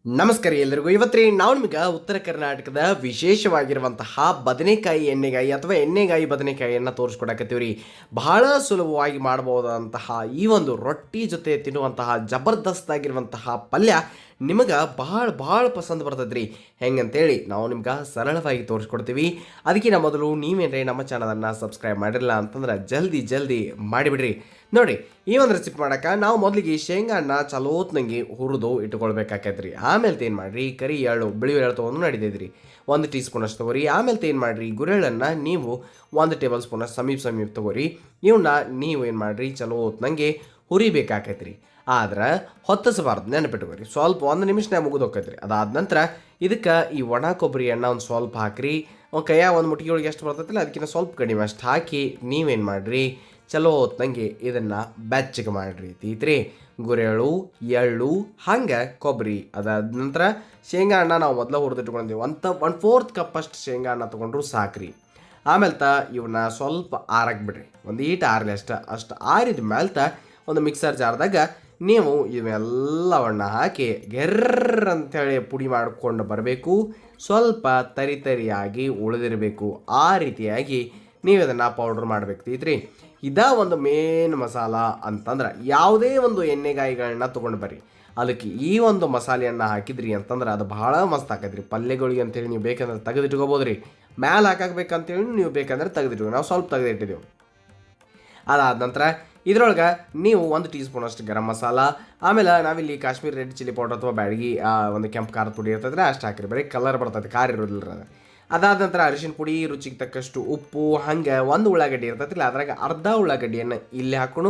ನಮಸ್ಕಾರ ಎಲ್ಲರಿಗೂ. ಇವತ್ತು ನಾವು ನಿಮಗೆ ಉತ್ತರ ಕರ್ನಾಟಕದ ವಿಶೇಷವಾಗಿರುವಂತಹ ಬದನೆಕಾಯಿ ಎಣ್ಣೆಗಾಯಿ ಅಥವಾ ಎಣ್ಣೆಗಾಯಿ ಬದನೆಕಾಯಿಯನ್ನು ತೋರಿಸ್ಕೊಡಕತ್ತೀವಿ ರೀ. ಬಹಳ ಸುಲಭವಾಗಿ ಮಾಡಬಹುದಂತಹ ಈ ಒಂದು ರೊಟ್ಟಿ ಜೊತೆ ತಿನ್ನುವಂತಹ ಜಬರ್ದಸ್ತ್ ಆಗಿರುವಂತಹ ಪಲ್ಯ ನಿಮಗೆ ಭಾಳ ಭಾಳ ಪಸಂದ್ ಬರ್ತದೆ ರೀ. ಹೆಂಗಂತೇಳಿ ನಾವು ನಿಮ್ಗೆ ಸರಳವಾಗಿ ತೋರಿಸ್ಕೊಡ್ತೀವಿ. ಅದಕ್ಕಿಂತ ಮೊದಲು ನೀವೇನ್ರಿ ನಮ್ಮ ಚಾನಲನ್ನು ಸಬ್ಸ್ಕ್ರೈಬ್ ಮಾಡಿರಲಿಲ್ಲ ಅಂತಂದ್ರೆ ಜಲ್ದಿ ಮಾಡಿಬಿಡ್ರಿ. ನೋಡಿ, ಈ ಒಂದು ರೆಸಿಪಿ ಮಾಡೋಕೆ ನಾವು ಮೊದಲಿಗೆ ಶೇಂಗಾನ ಚಲೋತ್ನಂಗೆ ಹುರಿದು ಇಟ್ಕೊಳ್ಬೇಕಾಕೈತ್ರಿ. ಆಮೇಲೆ ಏನು ಮಾಡಿರಿ, ಕರಿ ಎಳ್ಳು ಬಿಳಿ ಎಳ್ಳು ತೊಗೊಂಡು ನಡಿತೈತ್ರಿ, 1 ಟೀ ಸ್ಪೂನ್ ಅಷ್ಟು ತೊಗೋರಿ. ಆಮೇಲೆ ಏನು ಮಾಡಿರಿ, ಗುರೆಳ್ಳನ್ನು ನೀವು 1 ಟೇಬಲ್ ಸ್ಪೂನ್ ಅಷ್ಟು ಸಮೀಪ ತೊಗೋರಿ. ಇವನ್ನ ನೀವು ಏನು ಮಾಡಿರಿ, ಚಲೋತ್ನಂಗೆ ಹುರಿಬೇಕಾಕೈತ್ರಿ. ಆದ್ರೆ ಹೊತ್ತಿಸಬಾರ್ದು, ನೆನಪಿಟ್ಕೋರಿ. ಸ್ವಲ್ಪ 1 ನಿಮಿಷನಾಗ ಮುಗಿದು ಹೋಗ್ತೈತ್ರಿ. ಅದಾದ ನಂತರ ಇದಕ್ಕೆ ಈ ಒಣ ಕೊಬ್ಬರಿ ಎಣ್ಣೆ ಒಂದು ಸ್ವಲ್ಪ ಹಾಕಿರಿ. ಕೈಯಾಗ ಒಂದು ಮುಟ್ಟಿಗೆ ಒಳಗೆ ಎಷ್ಟು ಬರ್ತೈತಿಲ್ಲ ಅದಕ್ಕಿಂತ ಸ್ವಲ್ಪ ಕಡಿಮೆ ಅಷ್ಟು ಹಾಕಿ ನೀವೇನು ಮಾಡಿರಿ, ಚಲೋ ಹೊತ್ತಂಗೆ ಇದನ್ನು ಬೆಚ್ಚಗೆ ಮಾಡಿರಿ. ತೀತ್ರಿ ಗುರೆಳು ಎಳ್ಳು ಹಂಗೆ ಕೊಬ್ಬರಿ. ಅದಾದ ನಂತರ ಶೇಂಗಾ ಹಣ್ಣ ನಾವು ಮೊದಲು ಹುರಿದಿಟ್ಕೊಂಡಿದ್ದೀವಿ. 1/4 ಕಪ್ ಅಷ್ಟು ಶೇಂಗಾ ಹಣ್ಣ ತೊಗೊಂಡ್ರು ಸಾಕ್ರಿ. ಆಮೇಲೆ ಇವನ್ನ ಸ್ವಲ್ಪ ಆರಕ್ಕೆ ಬಿಡ್ರಿ, ಒಂದು ಈಟ್ ಆರಲಿ ಅಷ್ಟು ಆರಿದ ಮೇಲೆ ಒಂದು ಮಿಕ್ಸರ್ ಜಾರ್ದಾಗ ನೀವು ಇವೆಲ್ಲವನ್ನ ಹಾಕಿ ಗೆರ್ರ ಅಂಥೇಳಿ ಪುಡಿ ಮಾಡಿಕೊಂಡು ಬರಬೇಕು. ಸ್ವಲ್ಪ ತರಿಯಾಗಿ ಉಳಿದಿರಬೇಕು. ಆ ರೀತಿಯಾಗಿ ನೀವು ಅದನ್ನು ಪೌಡ್ರ್ ಮಾಡಬೇಕು. ತೀತ್ರಿ ಒಂದು ಮೇನ್ ಮಸಾಲ ಅಂತಂದ್ರೆ ಯಾವುದೇ ಒಂದು ಎಣ್ಣೆಗಾಯಿಗಳನ್ನ ತೊಗೊಂಡು ಬರ್ರಿ, ಅದಕ್ಕೆ ಈ ಒಂದು ಮಸಾಲೆಯನ್ನು ಹಾಕಿದ್ರಿ ಅಂತಂದ್ರೆ ಅದು ಭಾಳ ಮಸ್ತ್ ಹಾಕೈತ್ರಿ. ಪಲ್ಯಗಳಿಗೆ ಅಂತೇಳಿ ನೀವು ಬೇಕಂದ್ರೆ ತೆಗೆದಿಟ್ಕೋಬೋದು ರೀ. ಮ್ಯಾಲೆ ಹಾಕಬೇಕಂತೇಳಿ ನೀವು ಬೇಕಂದ್ರೆ ತೆಗೆದಿಟ್ಕೊ, ನಾವು ಸ್ವಲ್ಪ ತೆಗೆದಿಟ್ಟಿದ್ದೆವು. ಅದಾದ ನಂತರ ಇದ್ರೊಳಗೆ ನೀವು 1 ಟೀ ಸ್ಪೂನ್ ಅಷ್ಟು ಗರಂ ಮಸಾಲ, ಆಮೇಲೆ ನಾವಿಲ್ಲಿ ಕಾಶ್ಮೀರಿ ರೆಡ್ ಚಿಲ್ಲಿ ಪೌಡರ್ ಅಥವಾ ಬ್ಯಾಡಗಿ ಒಂದು ಕೆಂಪು ಖಾರದ ಪುಡಿ ಇರ್ತದ್ರೆ ಅಷ್ಟು ಹಾಕಿರಿ. ಬರೀ ಕಲರ್ ಬರ್ತೈತೆ, ಖಾರ ಇರೋದಿಲ್ಲ ಅದು. ಅದಾದ ನಂತರ ಅರಿಶಿನ ಪುಡಿ, ರುಚಿಗೆ ತಕ್ಕಷ್ಟು ಉಪ್ಪು, ಹಂಗೆ 1 ಉಳ್ಳಾಗಡ್ಡಿ ಇರ್ತೈತಿಲ್ಲ ಅದ್ರಾಗ ಅರ್ಧ ಉಳ್ಳಾಗಡ್ಡಿಯನ್ನು ಇಲ್ಲಿ ಹಾಕೋಣ,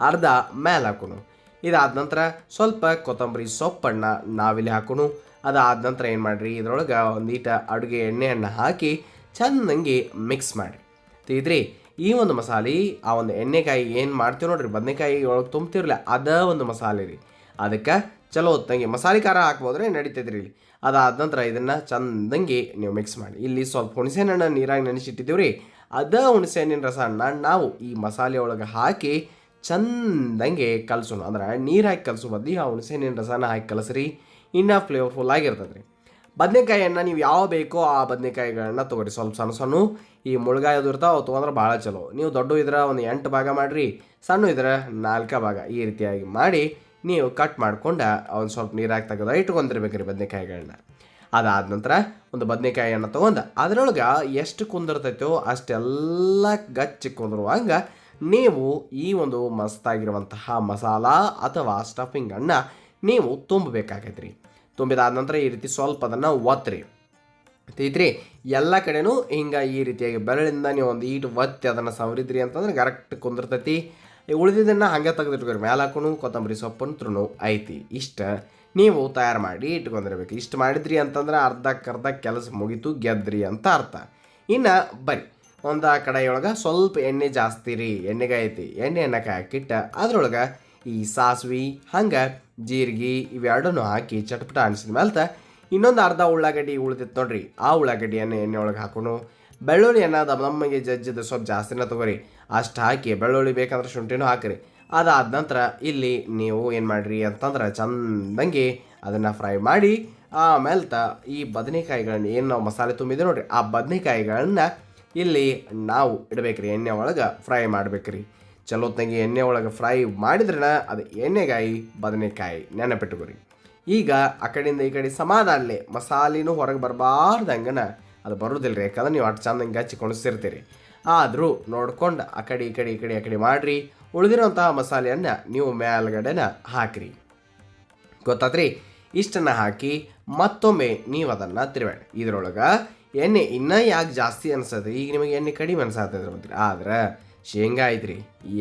ಅರ್ಧ ಮೇಲೆ ಹಾಕೋಣ. ಇದಾದ ನಂತರ ಸ್ವಲ್ಪ ಕೊತ್ತಂಬರಿ ಸೊಪ್ಪನ್ನು ನಾವಿಲ್ಲಿ ಹಾಕೋಣ. ಅದಾದ ನಂತರ ಏನು ಮಾಡಿರಿ, ಇದ್ರೊಳಗೆ ಒಂದೀಟ ಅಡುಗೆ ಎಣ್ಣೆಯನ್ನು ಹಾಕಿ ಚೆನ್ನಾಗಿ ಮಿಕ್ಸ್ ಮಾಡಿ. ತಿದ್ರಿ ಈ ಒಂದು ಮಸಾಲೆ ಆ ಒಂದು ಎಣ್ಣೆಕಾಯಿ ಏನು ಮಾಡ್ತೀವಿ ನೋಡ್ರಿ, ಬದನೆಕಾಯಿ ಒಳಗೆ ತುಂಬ್ತಿರಲ್ಲ ಅದ ಒಂದು ಮಸಾಲೆ ರೀ. ಅದಕ್ಕೆ ಚಲೋ ಹೊತ್ತಂಗೆ ಮಸಾಲೆ ಖಾರ ಹಾಕ್ಬೋದ್ರೆ ನಡೀತೈತ್ರಿ ಇಲ್ಲಿ. ಅದಾದ ನಂತರ ಇದನ್ನು ಚಂದಂಗೆ ನೀವು ಮಿಕ್ಸ್ ಮಾಡಿ. ಇಲ್ಲಿ ಸ್ವಲ್ಪ ಹುಣಸೆಹಣ್ಣು ನೀರಾಗಿ ನೆನೆಸಿಟ್ಟಿದ್ದೀವಿ ರೀ. ಅದ ಹುಣಸೆಹಣ್ಣಿನ ರಸವನ್ನು ನಾವು ಈ ಮಸಾಲೆ ಒಳಗೆ ಹಾಕಿ ಚಂದಂಗೆ ಕಲಸೋಣ. ಅಂದ್ರೆ ನೀರು ಹಾಕಿ ಕಲಸೋ ಬದ್ಲಿ ಆ ಹುಣಸೆಹಣ್ಣಿನ ರಸನ ಹಾಕಿ ಕಲಸ್ರಿ, ಇನ್ನೂ ಫ್ಲೇವರ್ಫುಲ್ ಆಗಿರ್ತದೆ ರೀ. ಬದನೆಕಾಯಿಯನ್ನು ನೀವು ಯಾವ ಬೇಕೋ ಆ ಬದನೆಕಾಯಿಗಳನ್ನ ತೊಗೊರಿ. ಸ್ವಲ್ಪ ಸಣ್ಣ ಈ ಮುಳುಗಾಯೋದು ಇರ್ತಾವೆ ಅವು ತೊಗೊಂಡ್ರೆ ಭಾಳ ಚಲೋ. ನೀವು ದೊಡ್ಡ ಇದ್ರೆ ಒಂದು 8 ಭಾಗ ಮಾಡಿರಿ, ಸಣ್ಣ ಇದ್ರೆ 4 ಭಾಗ, ಈ ರೀತಿಯಾಗಿ ಮಾಡಿ ನೀವು ಕಟ್ ಮಾಡ್ಕೊಂಡು ಒಂದು ಸ್ವಲ್ಪ ನೀರಾಗಿ ತೆಗೆದು ಇಟ್ಕೊಂಡಿರ್ಬೇಕ್ರಿ ಬದನೆಕಾಯಿಗಳನ್ನ. ಅದಾದ ನಂತರ ಒಂದು ಬದನೆಕಾಯಿಯನ್ನು ತೊಗೊಂಡು ಅದರೊಳಗೆ ಎಷ್ಟು ಕುಂದಿರ್ತೈತೋ ಅಷ್ಟೆಲ್ಲ ಗಚ್ಚಿ ಕುಂದಿರುವಂಗೆ ನೀವು ಈ ಒಂದು ಮಸ್ತಾಗಿರುವಂತಹ ಮಸಾಲ ಅಥವಾ ಸ್ಟಫಿಂಗನ್ನು ನೀವು ತುಂಬಬೇಕಾಗೈತ್ರಿ. ತುಂಬಿದಾದ ನಂತರ ಈ ರೀತಿ ಸ್ವಲ್ಪ ಅದನ್ನು ಒತ್ತಿರಿ. ತೈತ್ರಿ ಎಲ್ಲ ಕಡೆನೂ ಹಿಂಗೆ ಈ ರೀತಿಯಾಗಿ ಬೆರಳಿಂದ ನೀವು ಒಂದು ಈಟು ಒತ್ತಿ ಅದನ್ನು ಸವರಿದ್ರಿ ಅಂತಂದ್ರೆ ಕರೆಕ್ಟ್ ಕುಂದಿರ್ತೈತಿ. ಉಳಿದಿದ್ದನ್ನು ಹಂಗೆ ತೆಗೆದಿಟ್ಕೊರಿ. ಮೇಲೆ ಹಾಕೋಣ ಕೊತ್ತಂಬರಿ ಸೊಪ್ಪನ್ನು ಐತಿ. ಇಷ್ಟ ನೀವು ತಯಾರು ಮಾಡಿ ಇಟ್ಕೊಂಡಿರ್ಬೇಕು. ಇಷ್ಟು ಮಾಡಿದ್ರಿ ಅಂತಂದ್ರೆ ಅರ್ಧಕ್ಕರ್ಧ ಕೆಲಸ ಮುಗೀತು, ಗೆದ್ರಿ ಅಂತ ಅರ್ಥ. ಇನ್ನು ಬರೀ ಒಂದು ಕಡಾಯಿಯೊಳಗೆ ಸ್ವಲ್ಪ ಎಣ್ಣೆ ಜಾಸ್ತಿ ರೀ, ಎಣ್ಣೆಗಾಯಿ ಐತಿ, ಎಣ್ಣೆಯನ್ನು ಹಾಕಿಟ್ಟ ಅದ್ರೊಳಗೆ ಈ ಸಾಸ್ವಿ ಹಂಗೆ ಜೀರಿಗೆ ಇವೆರಡನ್ನು ಹಾಕಿ ಚಟ್ಪಟ ಅನಿಸಿದ ಮೇಲೆ ಇನ್ನೊಂದು ಅರ್ಧ ಉಳ್ಳಾಗಡ್ಡಿ ಉಳಿದಿತ್ತು ನೋಡ್ರಿ, ಆ ಉಳ್ಳಾಗಡ್ಡಿಯನ್ನು ಎಣ್ಣೆ ಒಳಗೆ ಹಾಕೋಣ. ಬೆಳ್ಳುಳ್ಳಿಯನ್ನು ನಮಗೆ ಜಜ್ಜಿದ ಸ್ವಲ್ಪ ಜಾಸ್ತಿನ ತೊಗೊರಿ, ಅಷ್ಟು ಹಾಕಿ ಬೆಳ್ಳುಳ್ಳಿ ಬೇಕಂದ್ರೆ ಶುಂಠಿನೂ ಹಾಕಿರಿ. ಅದಾದ ನಂತರ ಇಲ್ಲಿ ನೀವು ಏನು ಮಾಡಿರಿ ಅಂತಂದ್ರೆ ಚಂದಂಗೆ ಅದನ್ನು ಫ್ರೈ ಮಾಡಿ ಆಮೇಲೆ ಈ ಬದನೆಕಾಯಿಗಳನ್ನ ಏನು ನಾವು ಮಸಾಲೆ ತುಂಬಿದೆ ನೋಡ್ರಿ, ಆ ಬದನೆಕಾಯಿಗಳನ್ನ ಇಲ್ಲಿ ನಾವು ಇಡಬೇಕ್ರಿ. ಎಣ್ಣೆ ಒಳಗೆ ಫ್ರೈ ಮಾಡ್ಬೇಕ್ರಿ. ಚಲೋತ್ನಾಗೆ ಎಣ್ಣೆ ಒಳಗೆ ಫ್ರೈ ಮಾಡಿದ್ರೆ ಅದು ಎಣ್ಣೆಗಾಯಿ ಬದನೆಕಾಯಿ, ನೆನಪಿಟ್ಟುಕೊರಿ. ಈಗ ಆ ಕಡೆಯಿಂದ ಈ ಕಡೆ ಸಮಾಧಾನಲೆ ಮಸಾಲೆನೂ ಹೊರಗೆ ಬರಬಾರ್ದಂಗನ ಅದು ಬರೋದಿಲ್ಲ ರೀ, ಯಾಕಂದ್ರೆ ನೀವು ಅಷ್ಟು ಚಂದಂಗೆ ಹಚ್ಚಿ ಕೊಣಿಸ್ತಿರ್ತೀರಿ. ಆದರೂ ನೋಡ್ಕೊಂಡು ಆ ಕಡೆ ಮಾಡಿರಿ. ಉಳಿದಿರೋಂತಹ ಮಸಾಲೆಯನ್ನು ನೀವು ಮೇಲ್ಗಡೆನ ಹಾಕಿರಿ. ಗೊತ್ತಾತ್ರಿ? ಇಷ್ಟನ್ನು ಹಾಕಿ ಮತ್ತೊಮ್ಮೆ ನೀವು ಅದನ್ನು ತಿರುವಾಡಿ. ಇದರೊಳಗೆ ಎಣ್ಣೆ ಇನ್ನೂ ಯಾಕೆ ಜಾಸ್ತಿ ಅನ್ಸತ್ತೆ, ಈಗ ನಿಮಗೆ ಎಣ್ಣೆ ಕಡಿಮೆ ಅನ್ಸತ್ತೈತ್ರಿ ಅಂತೀರಿ. ಆದ್ರೆ ಶೇಂಗಾ ಐತ್ರಿ,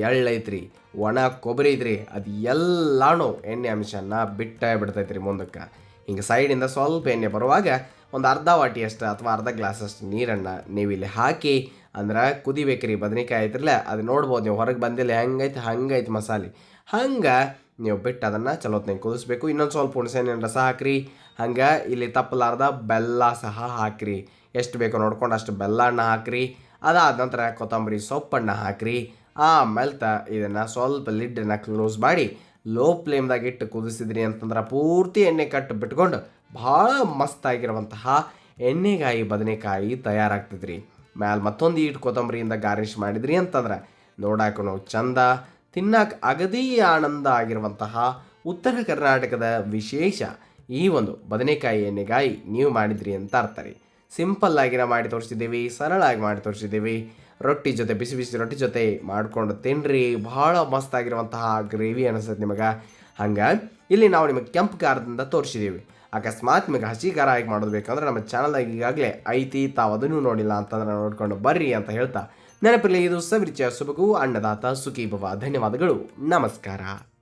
ಎಳ್ಳು ಐತ್ರಿ, ಒಣ ಕೊಬ್ಬರಿ ಐತ್ರಿ, ಅದು ಎಲ್ಲನೂ ಎಣ್ಣೆ ಅಂಶನ ಬಿಡ್ತೈತ್ರಿ ಮುಂದಕ್ಕೆ. ಹಿಂಗೆ ಸೈಡಿಂದ ಸ್ವಲ್ಪ ಎಣ್ಣೆ ಬರುವಾಗ ಒಂದು ಅರ್ಧ ವಾಟಿಯಷ್ಟು ಅಥವಾ ಅರ್ಧ ಗ್ಲಾಸಷ್ಟು ನೀರನ್ನು ನೀವು ಇಲ್ಲಿ ಹಾಕಿ ಅಂದ್ರೆ ಕುದಿಬೇಕ್ರಿ. ಬದನೆಕಾಯಿ ಐತ್ರಲ್ಲ ಅದು ನೋಡ್ಬೋದು ನೀವು, ಹೊರಗೆ ಬಂದಿಲ್ಲ ಹಂಗೈತೆ ಮಸಾಲೆ. ಹಂಗೆ ನೀವು ಬಿಟ್ಟು ಅದನ್ನು ಚಲೋತ್ನಾಗ ಕುದಿಸ್ಬೇಕು. ಇನ್ನೊಂದು ಸ್ವಲ್ಪ ಹುಣಸೆಹಣ್ಣಿನ ರಸ ಹಾಕಿರಿ. ಹಂಗೆ ಇಲ್ಲಿ ತಪ್ಪಲಾರ್ದ ಬೆಲ್ಲ ಸಹ ಹಾಕಿರಿ. ಎಷ್ಟು ಬೇಕೋ ನೋಡ್ಕೊಂಡು ಅಷ್ಟು ಬೆಲ್ಲವನ್ನು ಹಾಕಿರಿ. ಅದಾದ ನಂತರ ಕೊತ್ತಂಬರಿ ಸೊಪ್ಪನ್ನು ಹಾಕಿರಿ. ಆಮೇಲೆ ಇದನ್ನು ಸ್ವಲ್ಪ ಲಿಡ್ಡನ್ನು ಕ್ಲೋಸ್ ಮಾಡಿ ಲೋ ಫ್ಲೇಮ್ದಾಗ ಇಟ್ಟು ಕುದಿಸಿದ್ರಿ ಅಂತಂದ್ರೆ ಪೂರ್ತಿ ಎಣ್ಣೆ ಕಟ್ಟು ಬಿಟ್ಕೊಂಡು ಭಾಳ ಮಸ್ತಾಗಿರುವಂತಹ ಎಣ್ಣೆಗಾಯಿ ಬದನೆಕಾಯಿ ತಯಾರಾಗ್ತದ್ರಿ. ಮ್ಯಾಲೆ ಮತ್ತೊಂದು ಈಟ್ ಕೊತ್ತಂಬರಿಯಿಂದ ಗಾರ್ನಿಷ್ ಮಾಡಿದ್ರಿ ಅಂತಂದ್ರೆ ನೋಡಾಕನು ಚಂದ, ತಿನ್ನಕ್ಕೆ ಅಗದಿ ಆನಂದ ಆಗಿರುವಂತಹ ಉತ್ತರ ಕರ್ನಾಟಕದ ವಿಶೇಷ ಈ ಒಂದು ಬದನೆಕಾಯಿ ಎಣ್ಣೆಗಾಯಿ ನೀವು ಮಾಡಿದ್ರಿ ಅಂತ ಅರ್ಥ ರೀ. ಸಿಂಪಲ್ಲಾಗಿನ ಮಾಡಿ ತೋರಿಸಿದ್ದೀವಿ, ಸರಳಾಗಿ ಮಾಡಿ ತೋರಿಸಿದ್ದೀವಿ. ರೊಟ್ಟಿ ಜೊತೆ ಬಿಸಿ ಬಿಸಿ ರೊಟ್ಟಿ ಜೊತೆ ಮಾಡ್ಕೊಂಡು ತಿನ್ನಿರಿ, ಭಾಳ ಮಸ್ತಾಗಿರುವಂತಹ ಗ್ರೇವಿ ಅನಿಸ್ತದೆ ನಿಮಗೆ. ಹಂಗೆ ಇಲ್ಲಿ ನಾವು ನಿಮಗೆ ಕೆಂಪು ಖಾರದಿಂದ ತೋರಿಸಿದ್ದೀವಿ. ಅಕಸ್ಮಾತ್ ನಿಮಗೆ ಹಸಿ ಖಾರ ಆಗಿ ಮಾಡೋದು ಬೇಕಂದ್ರೆ ನಮ್ಮ ಚಾನಲ್ದಾಗ ಈಗಾಗಲೇ ಐತಿ, ತಾವು ಅದನ್ನು ನೋಡಿಲ್ಲ ಅಂತಂದ್ರೆ ನೋಡ್ಕೊಂಡು ಬರ್ರಿ ಅಂತ ಹೇಳ್ತಾ ನೆನಪಿರಲಿ, ಇದು ಸವಿರುಚಿಯ ಸುಬಗು ಅನ್ನದಾತ ಸುಖೀ ಭವ. ಧನ್ಯವಾದಗಳು, ನಮಸ್ಕಾರ.